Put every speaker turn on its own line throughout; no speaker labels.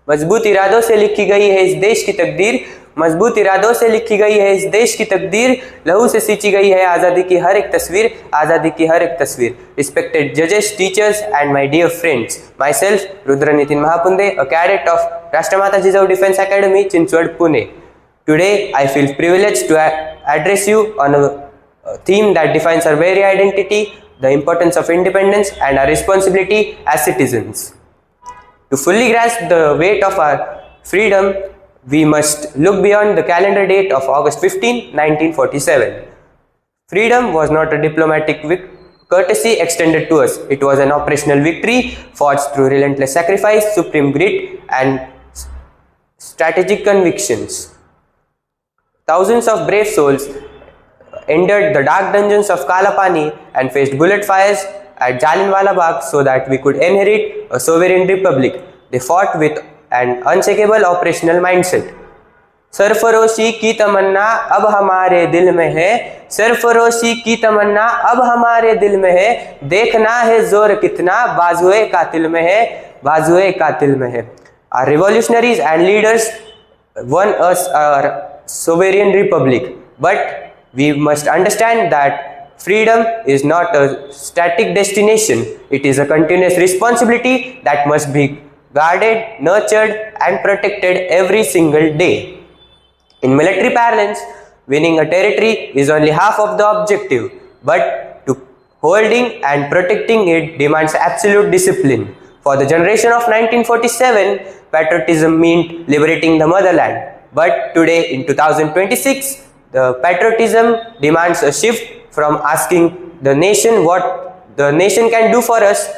मजबूत इरादों से लिखी गई है इस देश की तकदीर, मजबूत इरादों से लिखी गई है इस देश की तकदीर, लहू से सींची गई है आज़ादी की हर एक तस्वीर, आज़ादी की हर एक तस्वीर। रिस्पेक्टेड जजेस, teachers and my dear friends, myself Rudra Nitin Mahapunde, a cadet of Rashtramata Jijau defence academy, Chinchwad, Pune. Today I feel privileged to address you on a theme that defines our very identity, the importance of independence and our responsibility as citizens. To fully grasp the weight of our freedom, we must look beyond the calendar date of August 15, 1947. Freedom was not a diplomatic courtesy extended to us. It was an operational victory forged through relentless sacrifice, supreme grit and strategic convictions. Thousands of brave souls entered the dark dungeons of Kalapani and faced bullet fires at Jallianwala Bagh so that we could inherit a sovereign republic. They fought with an unshakable operational mindset. सरफरोशी की तमन्ना अब हमारे दिल में है, सरफरोशी की तमन्ना अब हमारे दिल में है, देखना है जोर कितना बाजुए कातिल में है, बाजुए कातिल में है. Our revolutionaries and leaders won us our sovereign republic, but we must understand that freedom is not a static destination. It is a continuous responsibility that must be guarded, nurtured and protected every single day. In military parlance, winning a territory is only half of the objective, but to holding and protecting it demands absolute discipline. For the generation of 1947, patriotism meant liberating the motherland. But today in 2026, the patriotism demands a shift from asking the nation what the nation can do for us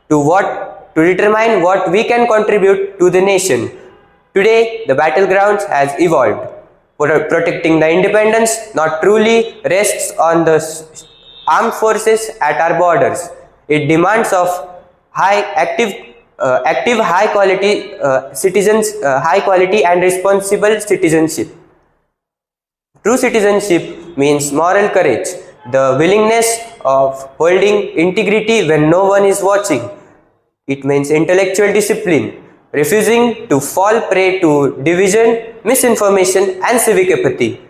to determine what we can contribute to the nation. Today, the battlegrounds has evolved. Protecting the independence not truly rests on the armed forces at our borders. It demands of active, high quality citizens, high quality and responsible citizenship. True citizenship means moral courage, the willingness of holding integrity when no one is watching. It means intellectual discipline, refusing to fall prey to division, misinformation and civic apathy.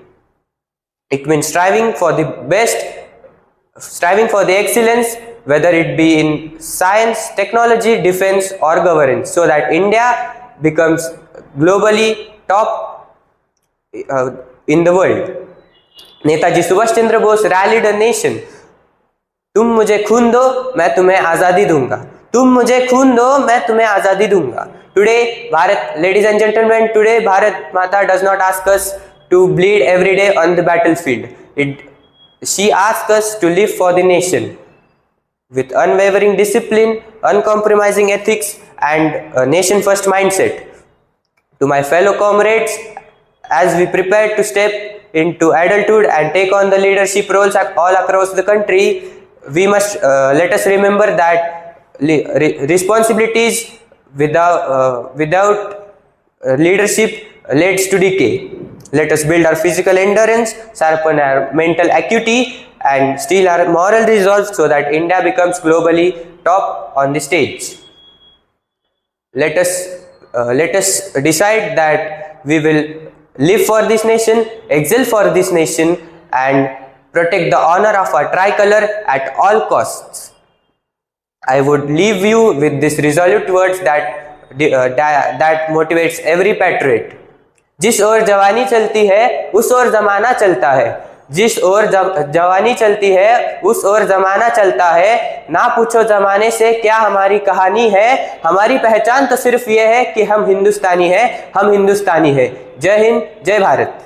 It means striving for the best, striving for the excellence, whether it be in science, technology, defense or governance, so that India becomes globally top in the world. Netaji Subhash Chandra Bose rallied a nation. तुम मुझे खून दो, मैं तुम्हें आजादी दूंगा. तुम मुझे खून दो, मैं तुम्हें आजादी दूंगा. Today, Bharat, ladies and gentlemen, today Bharat Mata does not ask us to bleed every day on the battlefield. She asks us to live for the nation with unwavering discipline, uncompromising ethics and a nation-first mindset. To my fellow comrades, as we prepare to step into adulthood and take on the leadership roles all across the country, we must let us remember that responsibilities without leadership leads to decay. Let us build our physical endurance, sharpen our mental acuity and steel our moral resolve so that India becomes globally top on the stage. Let us decide that we will live for this nation, excel for this nation and protect the honor of our tricolor at all costs. I would leave you with this resolute words that motivates every patriot. जिस ओर जवानी चलती है उस ओर जमाना चलता है, जिस ओर जवानी चलती है उस ओर जमाना चलता है. ना पूछो जमाने से क्या हमारी कहानी है, हमारी पहचान तो सिर्फ ये है कि हम हिंदुस्तानी हैं, हम हिंदुस्तानी हैं. जय हिंद, जय भारत.